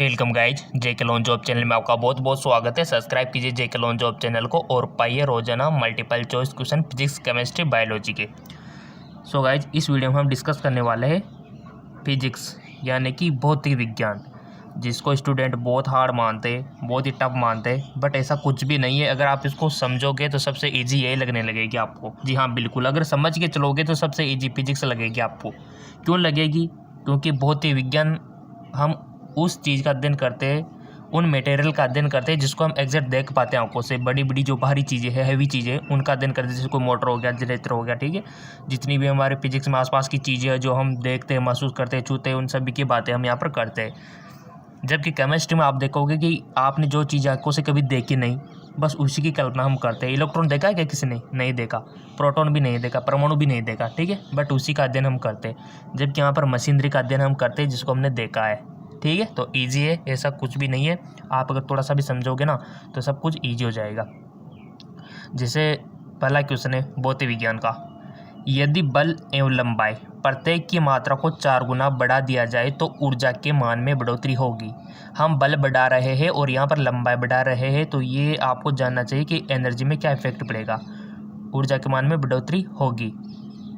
Welcome guys, जेके loan job channel में आपका बहुत बहुत स्वागत है। सब्सक्राइब कीजिए जेके लोन जॉब चैनल को और पाइए रोजाना multiple choice question physics, chemistry, biology के। सो गाइज, इस वीडियो में हम डिस्कस करने वाले हैं फिजिक्स यानी कि भौतिक विज्ञान, जिसको स्टूडेंट बहुत हार्ड मानते हैं, बहुत ही टफ मानते हैं। बट ऐसा कुछ भी नहीं है। अगर आप इसको समझोगे तो सबसे ईजी यही लगने लगेगी आपको। जी हाँ, बिल्कुल, अगर समझ के चलोगे तो सबसे ईजी फिजिक्स लगेगी आपको। क्यों लगेगी? क्योंकि भौतिक विज्ञान हम उस चीज़ का अध्ययन करते हैं, उन मटेरियल का अध्ययन करते हैं जिसको हम एग्जैक्ट देख पाते हैं आंखों से। बड़ी बड़ी जो भारी चीज़ें हैं, हैवी चीज़ें, उनका अध्ययन करते हैं, जैसे कोई मोटर हो गया, जनरेटर हो गया, ठीक है। जितनी भी हमारे फिजिक्स में आसपास की चीज़ें हैं जो हम देखते हैं, महसूस करते हैं, छूते हैं, उन सभी की बातें हम यहाँ पर करते हैं। जबकि केमिस्ट्री में आप देखोगे कि आपने जो चीज़ आंखों से कभी देखी नहीं, बस उसी की कल्पना हम करते हैं। इलेक्ट्रॉन देखा है क्या किसी ने? नहीं देखा। प्रोटॉन भी नहीं देखा, परमाणु भी नहीं देखा, ठीक है। बट उसी का अध्ययन हम करते हैं। जबकि यहाँ पर मशीनरी का अध्ययन हम करते हैं जिसको हमने देखा है, ठीक है। तो ईजी है, ऐसा कुछ भी नहीं है। आप अगर थोड़ा सा भी समझोगे ना तो सब कुछ ईजी हो जाएगा। जैसे पहला क्वेश्चन है भौतिक विज्ञान का। यदि बल एवं लंबाई प्रत्येक की मात्रा को 4 गुना बढ़ा दिया जाए तो ऊर्जा के मान में बढ़ोतरी होगी। हम बल बढ़ा रहे हैं और यहाँ पर लंबाई बढ़ा रहे हैं, तो ये आपको जानना चाहिए कि एनर्जी में क्या इफेक्ट पड़ेगा। ऊर्जा के मान में बढ़ोतरी होगी।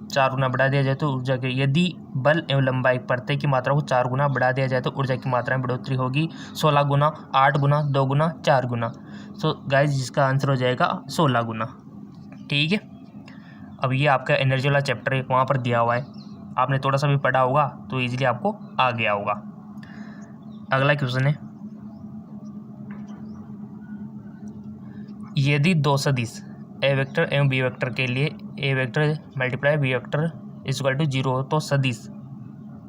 4 गुना बढ़ा दिया जाए तो ऊर्जा के, यदि बल एवं लंबाई प्रत्येक की मात्रा को 4 गुना बढ़ा दिया जाए तो ऊर्जा की मात्रा में बढ़ोतरी होगी। 16 गुना, 8 गुना, 2 गुना, 4 गुना। सो गाइज, जिसका आंसर हो जाएगा 16 गुना, ठीक है। अब ये आपका एनर्जी वाला चैप्टर है, वहाँ पर दिया हुआ है। आपने थोड़ा सा भी पढ़ा होगा तो इजीली आपको आ गया होगा। अगला क्वेश्चन है, यदि दो सदिश ए वेक्टर एवं बी वेक्टर के लिए A vector multiply B vector equal to 0 हो तो सदिश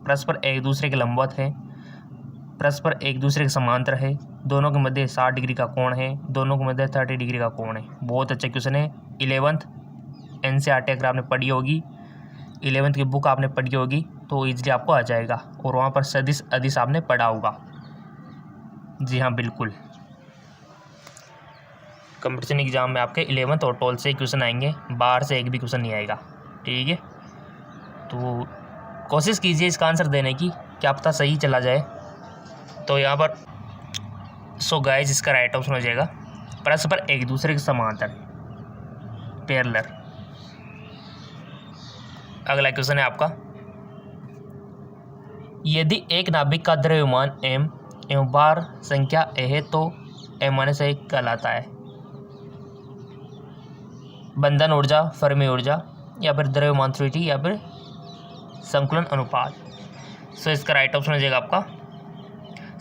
परस्पर एक दूसरे के लंबवत है, परस्पर एक दूसरे के समांतर है, दोनों के मध्य 60 डिग्री का कोण है, दोनों के मध्य 30 डिग्री का कोण है। बहुत अच्छा क्वेश्चन है। 11th NCERT अगर आपने पढ़ी होगी, 11th की बुक आपने पढ़ी होगी तो ईजिली आपको आ जाएगा। और वहाँ पर सदिश अदिश आपने पढ़ा होगा। जी हाँ, बिल्कुल। कंपटीशन एग्जाम में आपके 11th और 12th से क्वेश्चन आएंगे, बाहर से एक भी क्वेश्चन नहीं आएगा, ठीक है। तो कोशिश कीजिए इसका आंसर देने की, क्या पता सही चला जाए। तो यहाँ पर सो गाइस, इसका राइट ऑप्शन हो जाएगा परस्पर एक दूसरे के समांतर, पैरेलल। अगला क्वेश्चन है आपका, यदि एक नाभिक का द्रव्यमान m एवं भार संख्या a है तो m-1 कहलाता है। बंधन ऊर्जा, फर्मी ऊर्जा, या फिर द्रव्यमान फ्लूइडिटी, या फिर संकुलन अनुपात। सो इसका राइट ऑप्शन हो जाएगा आपका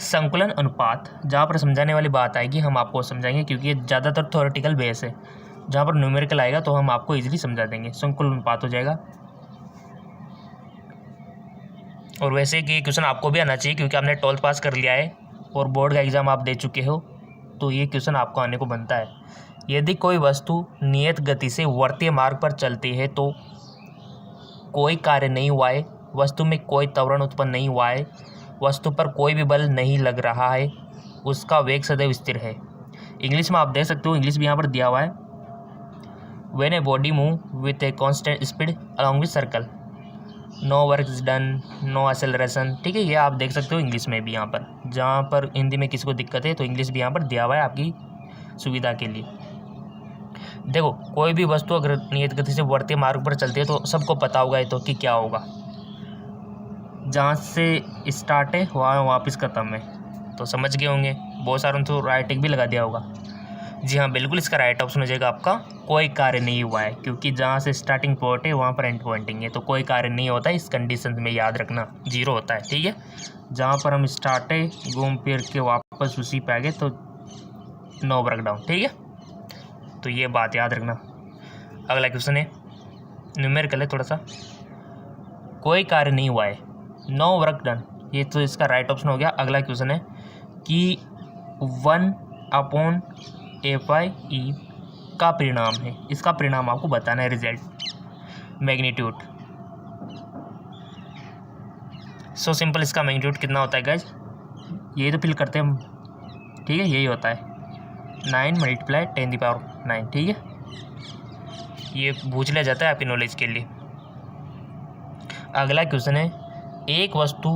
संकुलन अनुपात। जहाँ पर समझाने वाली बात आएगी हम आपको समझाएंगे, क्योंकि ये ज़्यादातर थ्योरेटिकल बेस है। जहाँ पर न्यूमेरिकल आएगा तो हम आपको इजीली समझा देंगे। संकुलन अनुपात हो जाएगा। और वैसे कि क्वेश्चन आपको भी आना चाहिए, क्योंकि आपने 12th पास कर लिया है और बोर्ड का एग्ज़ाम आप दे चुके हो, तो ये क्वेश्चन आपको आने को बनता है। यदि कोई वस्तु नियत गति से वर्तीय मार्ग पर चलती है तो कोई कार्य नहीं हुआ है, वस्तु में कोई त्वरण उत्पन्न नहीं हुआ है, वस्तु पर कोई भी बल नहीं लग रहा है, उसका वेग सदैव स्थिर है। इंग्लिश में आप देख सकते हो, इंग्लिश भी यहाँ पर दिया हुआ है। When a body move with a constant speed along with circle, no work is done, no acceleration, ठीक है। ये आप देख सकते हो इंग्लिश में भी यहाँ पर। जहाँ पर हिंदी में किसी को दिक्कत है तो इंग्लिश भी यहाँ पर दिया हुआ है आपकी सुविधा के लिए। देखो, कोई भी वस्तु अगर नियत गति से वर्तीय मार्ग पर चलती है तो सबको पता होगा ये तो कि क्या होगा। जहाँ से स्टार्ट है वहाँ वापस ख़त्म है, तो समझ गए होंगे। बहुत सारों ने तो राइटिंग भी लगा दिया होगा। जी हाँ, बिल्कुल, इसका राइट ऑप्शन हो जाएगा आपका कोई कार्य नहीं हुआ है, क्योंकि जहाँ से स्टार्टिंग पॉइंट है वहाँ पर एंड पॉइंटिंग है, तो कोई कार्य नहीं होता है। इस कंडीशन में याद रखना 0 होता है, ठीक है। जहाँ पर हम स्टार्ट है, घूम फिर के वापस उसी पे आ गए तो नो वर्क डाउन, ठीक है। तो ये बात याद रखना। अगला क्वेश्चन है, न्यूमेरिकल है थोड़ा सा। कोई कार्य नहीं हुआ है, नो वर्क डन, ये तो इसका राइट ऑप्शन हो गया। अगला क्वेश्चन है कि 1/FE का परिणाम है, इसका परिणाम आपको बताना है, रिजल्ट, मैग्नीट्यूड। सो सिंपल, इसका मैग्नीट्यूड कितना होता है गाइज, यही तो फिल करते हैं हम, ठीक है। यही होता है 9 × 10⁹, ठीक है। ये पूछ लिया जाता है आपकी नॉलेज के लिए। अगला क्वेश्चन है, एक वस्तु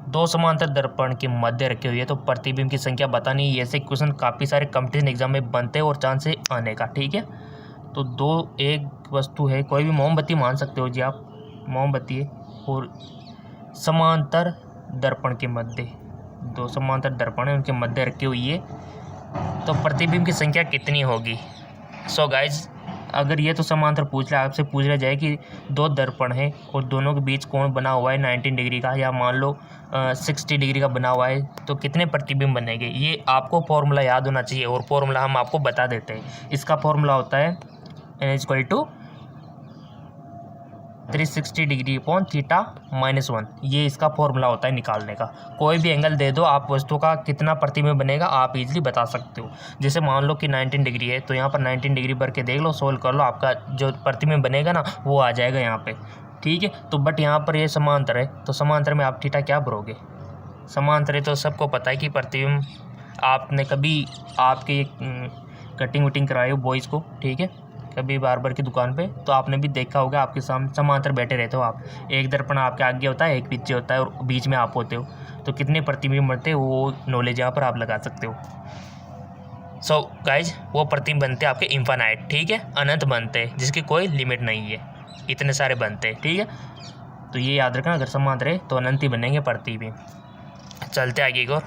दो समांतर दर्पण के मध्य रखे हुए है तो प्रतिबिंब की संख्या बतानी है। ऐसे क्वेश्चन काफ़ी सारे कंपटीशन एग्जाम में बनते हैं और चांस है आने का, ठीक है। तो दो एक वस्तु है, कोई भी मोमबत्ती मान सकते हो जी आप, मोमबत्ती है और समांतर दर्पण के मध्य, दो समांतर दर्पण है उनके मध्य रखी हुई है तो प्रतिबिंब की संख्या कितनी होगी। सो गाइज अगर ये तो समांतर पूछ रहा है, आपसे पूछ रहा जाए कि दो दर्पण है और दोनों के बीच कोण बना हुआ है 19 डिग्री का या मान लो 60 डिग्री का बना हुआ है तो कितने प्रतिबिंब बनेंगे, ये आपको फॉर्मूला याद होना चाहिए और फॉर्मूला हम आपको बता देते हैं। इसका फॉर्मूला होता है n = 360 डिग्री अपॉन थीटा -1, ये इसका फॉर्मूला होता है निकालने का। कोई भी एंगल दे दो आप वस्तु का कितना प्रतिबिंब बनेगा आप इजीली बता सकते हो। जैसे मान लो कि 19 डिग्री है तो यहाँ पर 19 डिग्री भर के देख लो, सोल्व कर लो, आपका जो प्रतिबिंब बनेगा ना वो आ जाएगा यहाँ पे, ठीक है। तो बट यहाँ पर ये समांतर है तो समांतर में आप थीटा क्या भरोगे, समांतर है तो सबको पता है कि प्रतिबिंब, आपने कभी आपके कटिंग वटिंग कराई हो बॉयज़ को, ठीक है, कभी बार्बर की दुकान पे तो आपने भी देखा होगा आपके सामने समांतर बैठे रहते हो आप, एक दर्पण आपके आगे होता है एक पीछे होता है और बीच में आप होते हो, तो कितने प्रतिबिंब बनते हैं वो नॉलेज यहाँ पर आप लगा सकते हो। सो गाइज वो प्रतिबिंब बनते हैं आपके इन्फानाइट, ठीक है, अनंत बनते हैं जिसकी कोई लिमिट नहीं है, इतने सारे बनते हैं, ठीक है। तो ये याद रखना अगर समांतर है तो अनंत ही बनेंगे प्रतिबिंब। चलते आगे को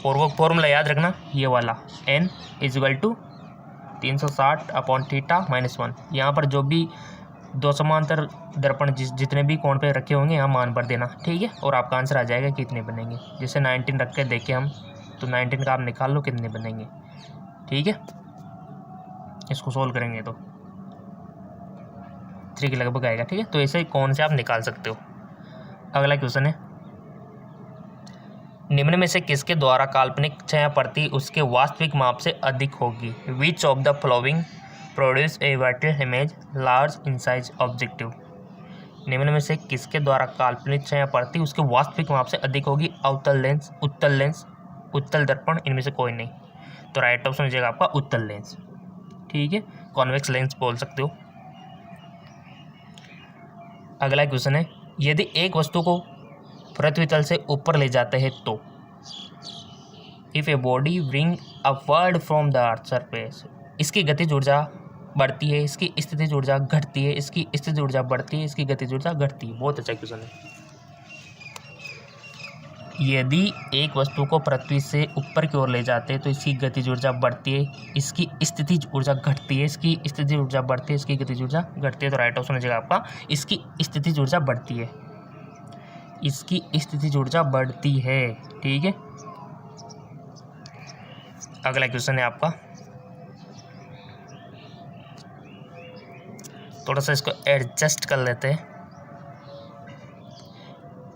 और वो फॉर्मूला याद रखना ये वाला n = 360 अपॉन थीटा -1। यहाँ पर जो भी दो समांतर दर्पण जितने भी कोण पे रखे होंगे यहाँ मान भर देना, ठीक है, और आपका आंसर आ जाएगा कितने बनेंगे। जैसे 19 रख के देखें हम तो 19 का आप निकाल लो कितने बनेंगे, ठीक है। इसको सोल्व करेंगे तो 3 के लगभग आएगा, ठीक है। तो ऐसे कौन से आप निकाल सकते हो। अगला क्वेश्चन है, निम्न में से किसके द्वारा काल्पनिक छायाप्रति उसके वास्तविक माप से अधिक होगी। Which of the following produce a vertical image large in size objective. निम्न में से किसके द्वारा काल्पनिक छायाप्रति उसके वास्तविक माप से अधिक होगी। अवतल लेंस, उत्तल लेंस, उत्तल दर्पण, इनमें से कोई नहीं। तो राइट ऑप्शन हो जाएगा आपका उत्तल लेंस, ठीक है, कॉन्वेक्स लेंस बोल सकते हो। अगला क्वेश्चन है, यदि एक वस्तु को पृथ्वी तल से ऊपर ले जाते हैं तो if a body bring upward from the earth surface, इसकी गतिज ऊर्जा बढ़ती है, इसकी स्थितिज ऊर्जा घटती है, इसकी स्थितिज ऊर्जा बढ़ती है, इसकी गतिज ऊर्जा घटती है। बहुत अच्छा क्वेश्चन है। यदि एक वस्तु को पृथ्वी से ऊपर की ओर ले जाते हैं तो इसकी गतिज ऊर्जा बढ़ती है, इसकी स्थितिज ऊर्जा घटती है, इसकी स्थितिज ऊर्जा बढ़ती है, इसकी गतिज ऊर्जा घटती है। तो राइट ऑप्शन हो जाएगा आपका इसकी स्थितिज ऊर्जा बढ़ती है, इसकी स्थितिज ऊर्जा बढ़ती है, ठीक है। अगला क्वेश्चन है आपका, थोड़ा सा इसको एडजस्ट कर लेते हैं।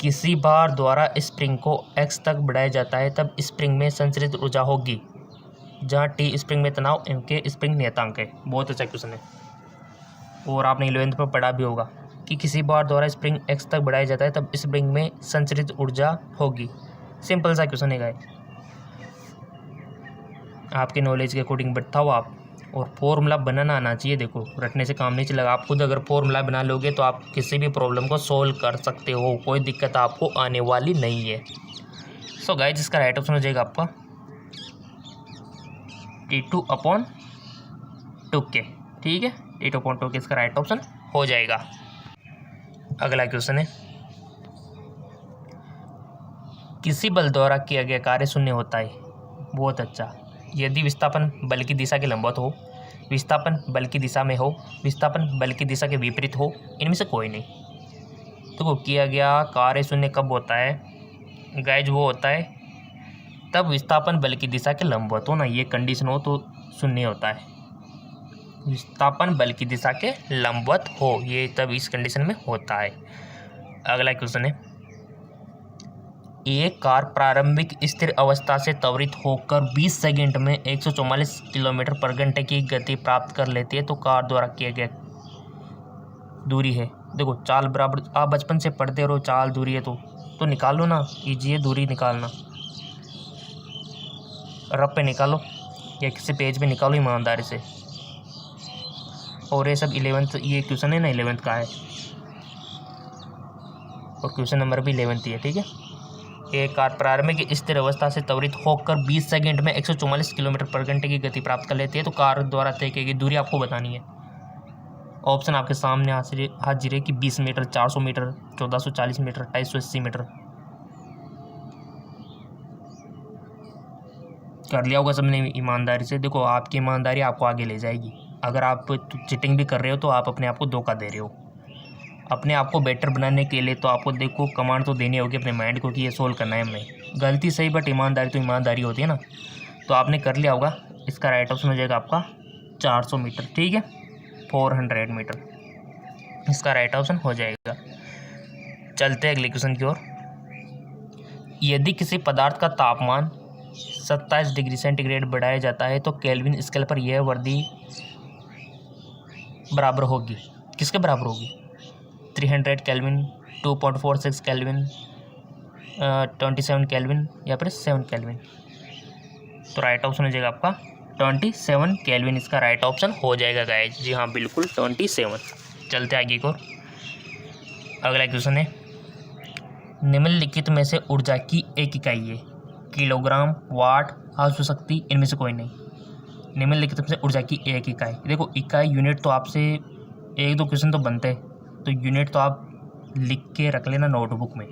किसी भार द्वारा स्प्रिंग को x तक बढ़ाया जाता है तब स्प्रिंग में संचरित ऊर्जा होगी जहाँ t स्प्रिंग में तनाव, m के स्प्रिंग नियतांक है। बहुत अच्छा क्वेश्चन है और आपने 11th पर पढ़ा भी होगा कि किसी भार द्वारा स्प्रिंग x तक बढ़ाया जाता है तब स्प्रिंग में संचरित ऊर्जा होगी। सिंपल सा क्वेश्चन है गाइस, आपके नॉलेज के अकॉर्डिंग बताओ आप, और फॉर्मूला बनाना आना चाहिए। देखो रटने से काम नहीं चलेगा, आप खुद अगर फॉर्मूला बना लोगे तो आप किसी भी प्रॉब्लम को सोल्व कर सकते हो, कोई दिक्कत आपको आने वाली नहीं है। सो गाइस इसका राइट ऑप्शन हो जाएगा आपका T2/2K, ठीक है, T2/2K इसका राइट ऑप्शन हो जाएगा। अगला क्वेश्चन है, किसी बल द्वारा किया गया कार्य शून्य होता है। बहुत अच्छा, यदि विस्थापन बल की दिशा के लंबवत हो, विस्थापन बल की दिशा में हो, विस्थापन बल की दिशा के विपरीत हो, इनमें से कोई नहीं। तो किया गया कार्य शून्य कब होता है गाइज, वो होता है तब विस्थापन बल की दिशा के लंबवत हो ना, ये कंडीशन हो तो शून्य होता है। विस्थापन बल की दिशा के लंबवत हो, ये तब इस कंडीशन में होता है। अगला क्वेश्चन है, एक कार प्रारंभिक स्थिर अवस्था से त्वरित होकर 20 सेकंड में 144 किलोमीटर पर घंटे की गति प्राप्त कर लेती है तो कार द्वारा किया गया दूरी है। देखो चाल बराबर, आप बचपन से पढ़ते रहो, चाल दूरी है तो निकाल लो ना, ईजी है दूरी निकालना। रफ पे निकालो या किसी पेज पे निकालो ईमानदारी से। और ये सब 11th ये क्वेश्चन है ना 11th का है, और क्वेश्चन नंबर भी 11 है। ठीक है, एक कार प्रारंभिक स्थिर अवस्था से त्वरित होकर 20 सेकंड में 144 किलोमीटर पर घंटे की गति प्राप्त कर लेती है, तो कार द्वारा तय की गई दूरी आपको बतानी है। ऑप्शन आपके सामने हाजिर है कि 20 मीटर, 400 मीटर, 1440 मीटर, 280 मीटर। कर लिया होगा सबने ईमानदारी से। देखो, आपकी ईमानदारी आपको आगे ले जाएगी। अगर आप चिटिंग भी कर रहे हो तो आप अपने आप को धोखा दे रहे हो। अपने आप को बेटर बनाने के लिए तो आपको देखो कमांड तो देनी होगी अपने माइंड को कि ये सोल्व करना है हमें। गलती सही, बट ईमानदारी तो ईमानदारी होती है ना। तो आपने कर लिया होगा। इसका राइट ऑप्शन हो जाएगा आपका 400 मीटर। ठीक है, 400 मीटर इसका राइट ऑप्शन हो जाएगा। चलते हैं अगले क्वेश्चन की ओर। यदि किसी पदार्थ का तापमान 27 डिग्री सेंटीग्रेड बढ़ाया जाता है तो केल्विन स्केल पर यह वर्दी बराबर होगी, किसके बराबर होगी? 300 केल्विन, 2.46 केल्विन, 27 केल्विन या फिर 7 केल्विन। तो राइट ऑप्शन हो जाएगा आपका 27 केल्विन इसका राइट ऑप्शन हो जाएगा गाइस। जी हाँ, बिल्कुल 27। चलते आगे को। अगला क्वेश्चन है, निम्नलिखित में से ऊर्जा की एक इकाई है, किलोग्राम, वाट, आंसू शक्ति, इनमें से कोई नहीं। निम्नलिखित में से ऊर्जा की एक इकाई। देखो, इकाई यूनिट तो आपसे 1-2 क्वेश्चन तो बनते हैं, तो यूनिट तो आप लिख के रख लेना नोटबुक में।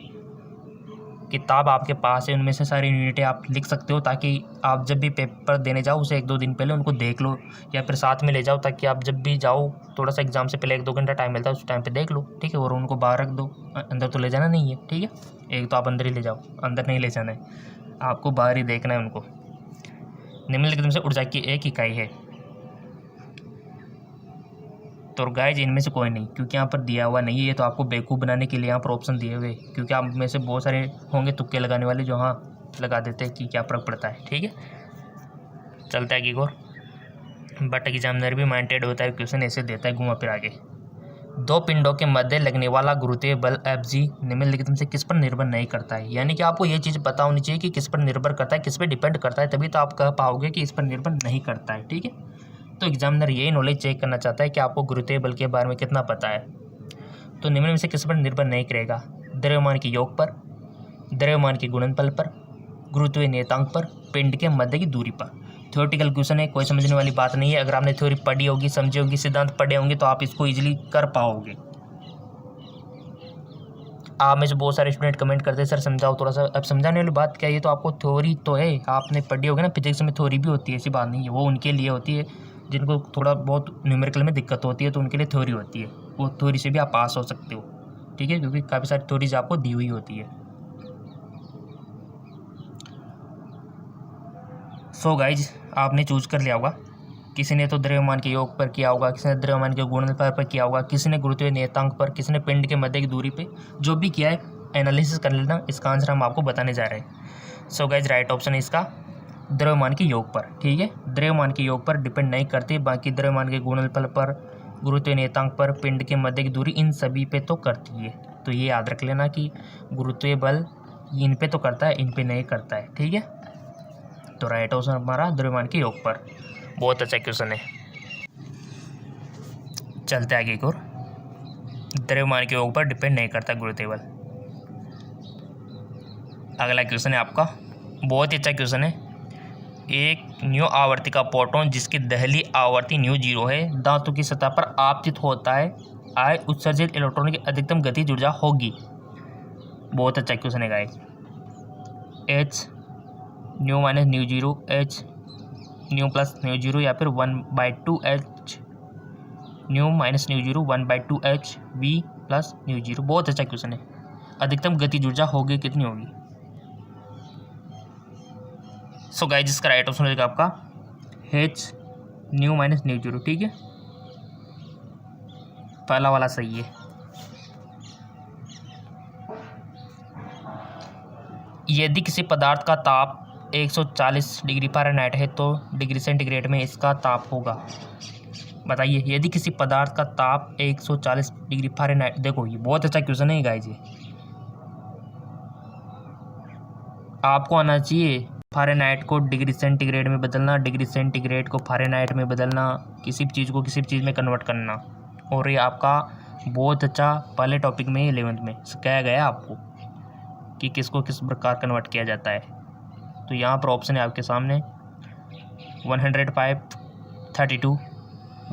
किताब आपके पास है, उनमें से सारी यूनिटें आप लिख सकते हो, ताकि आप जब भी पेपर देने जाओ उसे 1-2 दिन पहले उनको देख लो, या फिर साथ में ले जाओ, ताकि आप जब भी जाओ थोड़ा सा एग्जाम से पहले 1-2 घंटा टाइम मिलता है, उस टाइम पे देख लो। ठीक है, और उनको बाहर रख दो, अंदर तो ले जाना नहीं है। ठीक है, एक तो आप अंदर ही ले जाओ, अंदर नहीं ले जाना है, आपको बाहर ही देखना है उनको। निम्नलिखित में से ऊर्जा की एक इकाई है, तो गाइज इनमें से कोई नहीं, क्योंकि यहाँ पर दिया हुआ नहीं है। ये तो आपको बेवकूफ़ बनाने के लिए यहाँ पर ऑप्शन दिए हुए, क्योंकि आप में से बहुत सारे होंगे तुक्के लगाने वाले जो हाँ लगा देते हैं कि क्या फर्क पड़ता है। ठीक है, चलता है कि और बट एग्जामिनर भी माइंडेड होता है, क्वेश्चन ऐसे देता है घुमा फिर आगे। 2 पिंडों के मध्य लगने वाला गुरुत्वीय बल Fg निम्नलिखित में से किस पर निर्भर नहीं करता है। यानी कि आपको ये चीज़ पता होनी चाहिए कि किस पर निर्भर करता है, किस पर डिपेंड करता है, तभी तो आप कह पाओगे कि इस पर निर्भर नहीं करता है। ठीक है, तो एग्जामिनर यही नॉलेज चेक करना चाहता है कि आपको गुरुत्वीय बल के बारे में कितना पता है। तो निम्न में से किस पर निर्भर नहीं करेगा? द्रव्यमान के योग पर, द्रव्यमान के गुणनफल पर, गुरुत्वीय नियतांक पर, पिंड के मध्य की दूरी पर। थ्योरेटिकल क्वेश्चन है, कोई समझने वाली बात नहीं है। अगर आपने थ्योरी पढ़ी होगी, समझी होगी, सिद्धांत पढ़े होंगे तो आप इसको इजीली कर पाओगे। आप में से बहुत सारे स्टूडेंट कमेंट करते हैं सर समझाओ थोड़ा सा। अब समझाने वाली बात क्या है, ये तो आपको थ्योरी तो है, आपने पढ़ी होगी ना, फिजिक्स में थ्योरी भी होती है, ऐसी बात नहीं है। वो उनके लिए होती है जिनको थोड़ा बहुत न्यूमेरिकल में दिक्कत होती है, तो उनके लिए थ्योरी होती है। वो थ्योरी से भी आप पास हो सकते हो। ठीक है, क्योंकि काफ़ी सारी थ्योरीज आपको दी हुई होती है। सो गाइज, आपने चूज कर लिया होगा। किसी ने तो द्रव्यमान के योग पर किया होगा, किसी ने द्रव्यमान के गुणनफल पर किया होगा, किसी ने गुरुत्वीय नियतांक पर, किसी ने पिंड के मध्य की दूरी पे। जो भी किया है एनालिसिस कर लेना, इसका आंसर हम आपको बताने जा रहे हैं। सो गाइज, राइट ऑप्शन है इसका द्रव्यमान के योग पर। ठीक है, द्रव्यमान के योग पर डिपेंड नहीं करती, बाकी द्रव्यमान के गुणनफल पर, गुरुत्वीय नियतांक पर, पिंड के मध्य की दूरी, इन सभी पे तो करती है। तो ये याद रख लेना कि गुरुत्वीय बल इन पे तो करता है, इन पे नहीं करता है। ठीक है, तो राइट ऑप्शन हमारा द्रव्यमान के योग पर। बहुत अच्छा क्वेश्चन है। चलते आगे की ओर। द्रव्यमान के योग पर डिपेंड नहीं करता गुरुत्वीय बल। अगला क्वेश्चन है आपका, बहुत ही अच्छा क्वेश्चन है। एक न्यू आवर्ती का प्रोटॉन जिसकी दहली आवर्ती न्यू 0 है, धातु की सतह पर आपतित होता है, आय उत्सर्जित इलेक्ट्रॉन की अधिकतम गतिज ऊर्जा होगी। बहुत अच्छा क्वेश्चन है guys. H new minus new 0, H new plus new 0, या फिर 1/2 H new minus new 0, 1/2 H we plus new 0। बहुत अच्छा क्वेश्चन है। अधिकतम गतिज ऊर्जा होगी, कितनी होगी? सो गाइस, जिसका राइट ऑप्शन होगा आपका एच न्यू माइनस न्यू 0। ठीक है, पहला वाला सही है। यदि किसी पदार्थ का ताप 140 डिग्री फ़ारेनहाइट है तो डिग्री सेंटीग्रेड में इसका ताप होगा। बताइए, यदि किसी पदार्थ का ताप 140 डिग्री फ़ारेनहाइट, देखो ये बहुत अच्छा क्वेश्चन है गाइस। ये आपको आना चाहिए फ़ारेनहाइट को डिग्री सेंटीग्रेड में बदलना, डिग्री सेंटीग्रेड को फ़ारेनहाइट में बदलना, किसी भी चीज़ को किसी भी चीज़ में कन्वर्ट करना। और ये आपका बहुत अच्छा पहले टॉपिक में 11th में सिखाया गया आपको कि किसको किस प्रकार कन्वर्ट किया जाता है। तो यहाँ पर ऑप्शन है आपके सामने 105, 32,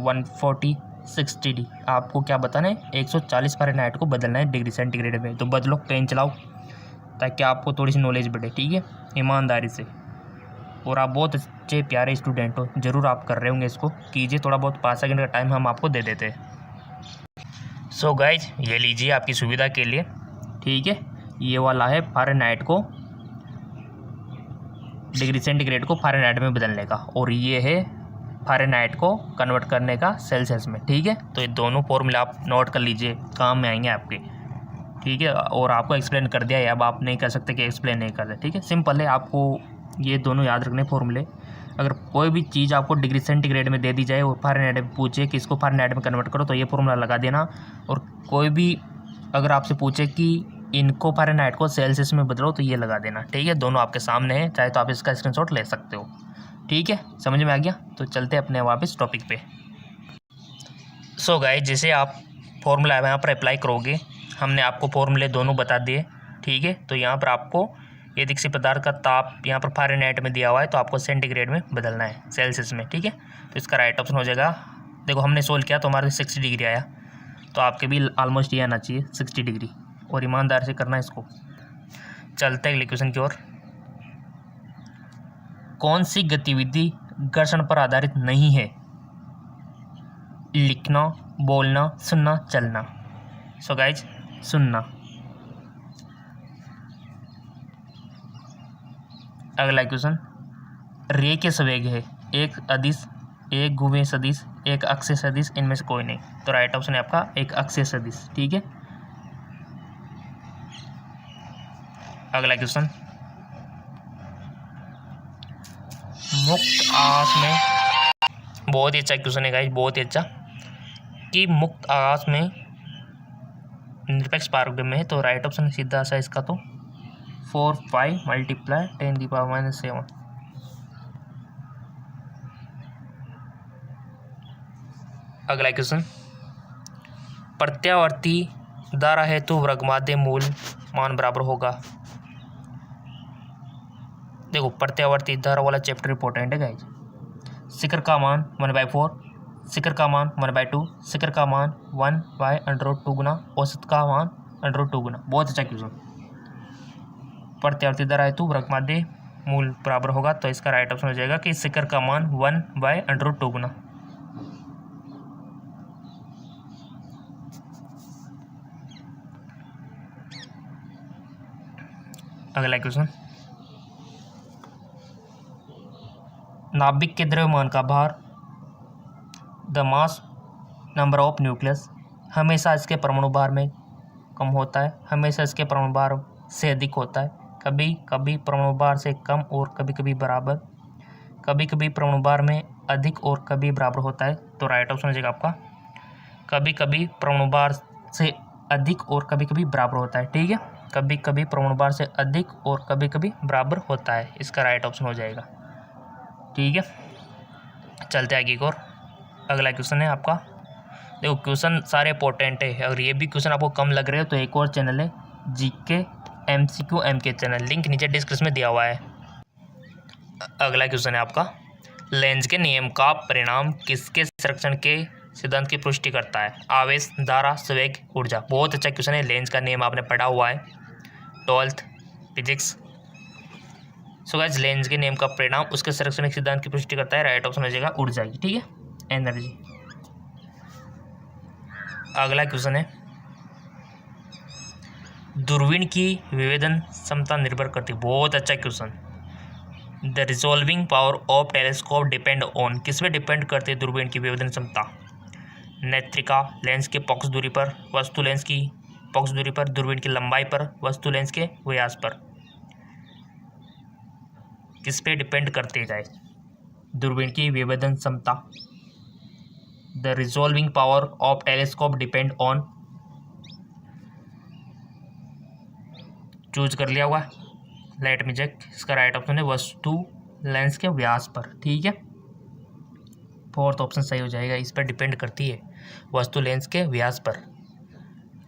140, 60 आपको क्या बताना है, 140 फ़ारेनहाइट को बदलना है डिग्री सेंटीग्रेड में। तो बदलो, पेन चलाओ ताकि आपको थोड़ी सी नॉलेज बढ़े, ठीक है, ईमानदारी से। और आप बहुत अच्छे प्यारे स्टूडेंट हो, ज़रूर आप कर रहे होंगे, इसको कीजिए। थोड़ा बहुत 5 सेकंड का टाइम हम आपको दे देते हैं। सो गाइज ये लीजिए आपकी सुविधा के लिए, ठीक है। ये वाला है फ़ारेनहाइट को डिग्री सेंटीग्रेड को फ़ारेनहाइट में बदलने का, और ये है फ़ारेनहाइट को कन्वर्ट करने का सेल्सियस में, ठीक है। तो ये दोनों फॉर्मूले आप नोट कर लीजिए, काम में आएंगे आपके, ठीक है। और आपको एक्सप्लेन कर दिया है, अब आप नहीं कर सकते कि एक्सप्लेन नहीं कर सकते, ठीक है। सिंपल है, आपको ये दोनों याद रखने फॉर्मूले। अगर कोई भी चीज़ आपको डिग्री सेंटीग्रेड में दे दी जाए और फ़ारेनहाइट में पूछे कि इसको फ़ारेनहाइट में कन्वर्ट करो, तो ये फॉर्मूला लगा देना। और कोई भी अगर आपसे पूछे कि इनको फ़ारेनहाइट को सेल्सियस में बदलो, तो ये लगा देना, ठीक है। दोनों आपके सामने है, चाहे तो आप इसका स्क्रीनशॉट ले सकते हो, ठीक है। समझ में आ गया? तो चलते हैं अपने वापस टॉपिक पे। सो गाइस, जैसे आप फॉर्मूला यहाँ पर अप्लाई करोगे, हमने आपको फॉर्मूले दोनों बता दिए, ठीक है। तो यहाँ पर आपको यदि किसी पदार्थ का ताप यहाँ पर फ़ारेनहाइट में दिया हुआ है, तो आपको सेंटीग्रेड में बदलना है, सेल्सियस में, ठीक है। तो इसका राइट ऑप्शन हो जाएगा, देखो हमने सोल्व किया तो हमारे 60 डिग्री आया, तो आपके भी ऑलमोस्ट ये आना चाहिए 60 डिग्री, और ईमानदार से करना है इसको। चलते हैं अगले क्वेश्चन की ओर। कौन सी गतिविधि घर्षण पर आधारित नहीं है? लिखना, बोलना, सुनना, चलना। सो गाइज, सुनना। अगला क्वेश्चन, रे के सवेग है, एक अदिश, एक घुमे सदिश, एक अक्षय सदिश, इनमें से कोई नहीं। तो राइट ऑप्शन है आपका एक अक्षय सदिश, ठीक है। अगला क्वेश्चन, मुक्त आकाश में, बहुत ही अच्छा क्वेश्चन है गाइस, बहुत ही अच्छा, कि मुक्त आकाश में निरपेक्ष पारगम्य में है। तो राइट ऑप्शन सीधा सा इसका तो 4, 5 × 10⁻⁻⁷। अगला क्वेश्चन, प्रत्यावर्ती धारा हेतु वर्गमाध्य मूल मान बराबर होगा। देखो प्रत्यावर्ती धारा वाला चैप्टर इंपॉर्टेंट है गाइज। शिखर का मान 1/4, शिखर का मान 1/2, शिखर का मान 1/√2 गुना, औसत का मान √2 गुना। बहुत अच्छा क्वेश्चन। प्रत्यावर्ती धारा हेतु वर्गमाध्य मूल बराबर होगा, तो इसका राइट ऑप्शन हो जाएगा कि शिखर का मान 1/√2 गुना। अगला क्वेश्चन, नाभिक के द्रव्यमान का भार, the mass number of nucleus, हमेशा इसके परमाणु भार में कम होता है, हमेशा इसके परमाणु भार से अधिक होता है, कभी कभी परमाणु भार से कम और कभी कभी बराबर, कभी कभी परमाणु भार में अधिक और कभी बराबर होता है। तो राइट ऑप्शन हो जाएगा आपका कभी कभी परमाणु भार से अधिक और कभी कभी बराबर होता है, ठीक है। कभी कभी परमाणु भार से अधिक और कभी कभी बराबर होता है, इसका राइट ऑप्शन हो जाएगा, ठीक है। चलते आगे की ओर। अगला क्वेश्चन है आपका, देखो क्वेश्चन सारे इंपॉर्टेंट है, अगर ये भी क्वेश्चन आपको कम लग रहे हो तो एक और चैनल है GK MCQ MK channel, link नीचे डिस्क्रिप्शन में दिया हुआ है। अगला क्वेश्चन है आपका, लेंज के नियम का परिणाम किसके संरक्षण के सिद्धांत की पुष्टि करता है? आवेश, धारा, संवेग, ऊर्जा। बहुत अच्छा क्वेश्चन है, लेंज का नियम आपने पढ़ा हुआ है 12th physics. So guys, length के नियम का परिणाम उसके संरक्षण के सिद्धांत की पुष्टि करता है, राइट ऑप्शन हो जाएगा ऊर्जा की, ठीक है, एनर्जी। अगला क्वेश्चन है, दूरबीन की विवेदन क्षमता निर्भर करती है। बहुत अच्छा question. The resolving power of telescope depend on, किस में डिपेंड करती है दूरबीन की विवेदन क्षमता? नेत्रिका, लेंस के पक्ष दूरी पर, वस्तु लेंस की पक्ष दूरी पर, दूरबीन की लंबाई पर, वस्तु लेंस के व्यास पर, किस पे डिपेंड करती है दूरबीन की विवेदन क्षमता? The resolving power of telescope depend on, choose कर लिया हुआ, लेट मी चेक, इसका राइट ऑप्शन है वस्तु लेंस के व्यास पर, ठीक है। फोर्थ ऑप्शन सही हो जाएगा, इस पर डिपेंड करती है वस्तु लेंस के व्यास पर।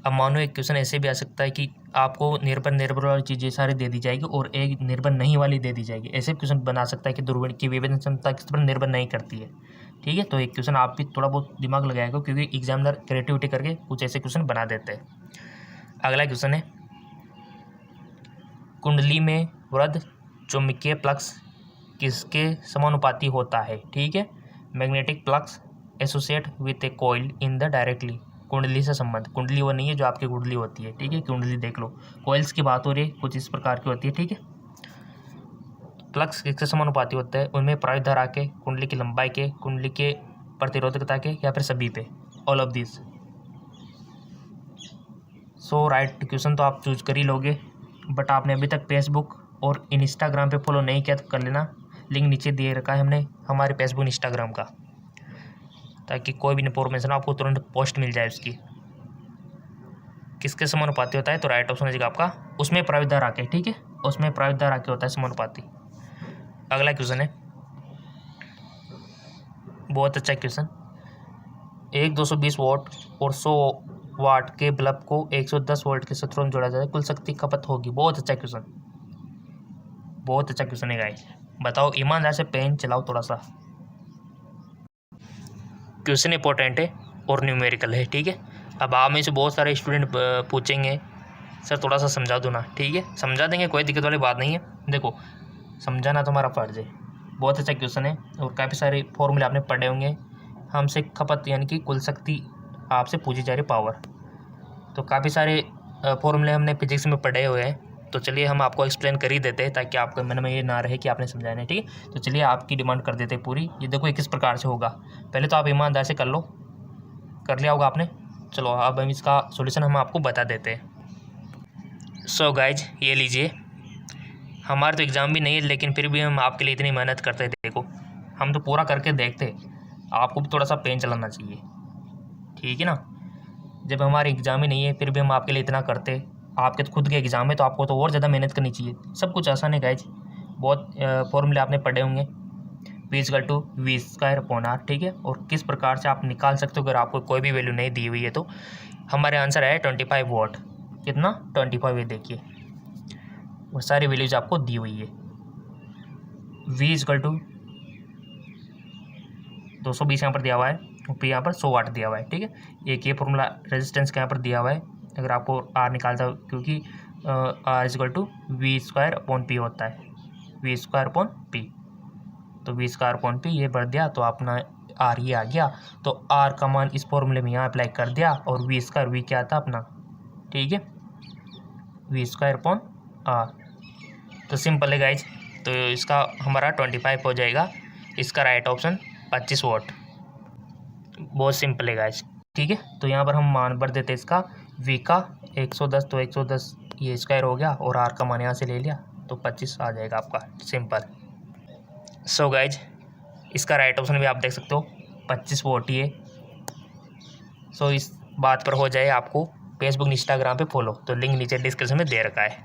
अब मानो एक क्वेश्चन ऐसे भी आ सकता है कि आपको निर्भर वाली चीज़ें सारी दे दी जाएगी और एक निर्भर नहीं वाली दे दी जाएगी। ऐसे क्वेश्चन बना सकता है कि दूरबीन की विभेदन क्षमता किस पर निर्भर नहीं करती है। ठीक है, तो एक क्वेश्चन आप भी थोड़ा बहुत दिमाग लगाएगा, क्योंकि एग्जामिनर क्रिएटिविटी करके कुछ ऐसे क्वेश्चन बना देते हैं। अगला क्वेश्चन है, कुंडली में वृद्ध चुंबकीय फ्लक्स किसके समानुपाती होता है? ठीक है, magnetic flux associate with A coil in the directly. कुंडली से संबंध, कुंडली वो नहीं है जो आपकी कुंडली होती है। ठीक है, कुंडली देख लो, कॉइल्स की बात हो रही है, कुछ इस प्रकार की होती है। ठीक है, फ्लक्स किसके समानुपाती होता है? उनमें प्रारंभिक धारा के, कुंडली की लंबाई के, कुंडली के प्रतिरोधकता के, या फिर सभी पे, all of this. So right question तो आप चूज कर ही लोगे, बट आपने अभी तक फेसबुक और इंस्टाग्राम पे फॉलो नहीं किया तो कर लेना। लिंक नीचे दिए रखा है हमने हमारे फेसबुक इंस्टाग्राम का, ताकि कोई भी इन्फॉर्मेशन आपको तुरंत पोस्ट मिल जाए उसकी। किसके समानुपाती होता है? तो राइट ऑप्शन हो जाएगा आपका उसमें प्रारंभिक धारा के। ठीक है, उसमें प्रारंभिक धारा के होता है समानुपाती। अगला क्वेश्चन है, बहुत अच्छा क्वेश्चन। एक 220 वोल्ट और 100 वाट के बल्ब को 110 वोल्ट के स्रोत में जोड़ा जाए, कुल शक्ति खपत होगी। बहुत अच्छा क्वेश्चन, बहुत अच्छा क्वेश्चन है गाइस। बताओ, ईमानदार से पेन चलाओ थोड़ा सा। क्वेश्चन इंपॉर्टेंट है और न्यूमेरिकल है। ठीक है, अब आप में से बहुत सारे स्टूडेंट पूछेंगे सर थोड़ा सा समझा दो ना। ठीक है, समझा देंगे, कोई दिक्कत वाली बात नहीं है। देखो, समझाना तुम्हारा फर्ज है। बहुत अच्छा क्वेश्चन है और काफ़ी सारे फॉर्मूले आपने पढ़े होंगे। हमसे खपत यानी कि कुल शक्ति आपसे पूछी जा रही पावर, तो काफ़ी सारे फॉर्मूले हमने फिजिक्स में पढ़े हुए हैं। तो चलिए हम आपको एक्सप्लेन कर ही देते हैं, ताकि आपके मन में ये ना रहे कि आपने समझाया नहीं। ठीक है, तो चलिए आपकी डिमांड कर देते हैं पूरी। ये देखो ये किस प्रकार से होगा, पहले तो आप ईमानदार से कर लो। कर लिया होगा आपने। चलो अब हम इसका सॉल्यूशन हम आपको बता देते हैं। सो गाइज, ये लीजिए, हमारा तो एग्ज़ाम भी नहीं है, लेकिन फिर भी हम आपके लिए इतनी मेहनत करते हैं। देखो, हम तो पूरा करके देखते, आपको भी थोड़ा सा पेन चलाना चाहिए। ठीक है ना, जब हमारे एग्ज़ाम ही नहीं है फिर भी हम आपके लिए इतना करते। आपके तो खुद के एग्ज़ाम है, तो आपको तो और ज़्यादा मेहनत करनी चाहिए। सब कुछ आसान है गाइज, बहुत फॉर्मूले आपने पढ़े होंगे। V=V²/R। ठीक है, और किस प्रकार से आप निकाल सकते हो अगर आपको कोई भी वैल्यू नहीं दी हुई है। तो हमारे आंसर है 25 वॉट। कितना? 25। ये देखिए, वो सारी वैल्यूज आपको दी हुई है। V=220 यहाँ पर दिया हुआ है, और P यहाँ पर 100 वाट दिया हुआ है। ठीक है, एक ये फॉर्मूला रेजिस्टेंस का यहाँ पर दिया हुआ है। अगर आपको R निकालता हो, क्योंकि R=V²/P होता है, V²/P। तो V²/P ये बढ़ दिया, तो अपना R ये आ गया। तो R का मान इस फॉर्मूले में यहाँ अप्लाई कर दिया, और V² क्या था अपना। ठीक है, V²/R। तो सिंपल है गाइज, तो इसका हमारा 25 हो जाएगा। इसका राइट ऑप्शन 25 वॉट। बहुत सिंपल है गाइज। ठीक है, तो यहाँ पर हम मान भर देते इसका। V का 110, तो 110 ये स्क्वायर हो गया, और R का मान यहाँ से ले लिया, तो 25 आ जाएगा आपका। सिंपल। सो गाइज, इसका राइट ऑप्शन भी आप देख सकते हो, 25 वोट ही है। सो इस बात पर हो जाए आपको फेसबुक इंस्टाग्राम पे फॉलो, तो लिंक नीचे डिस्क्रिप्शन में दे रखा है।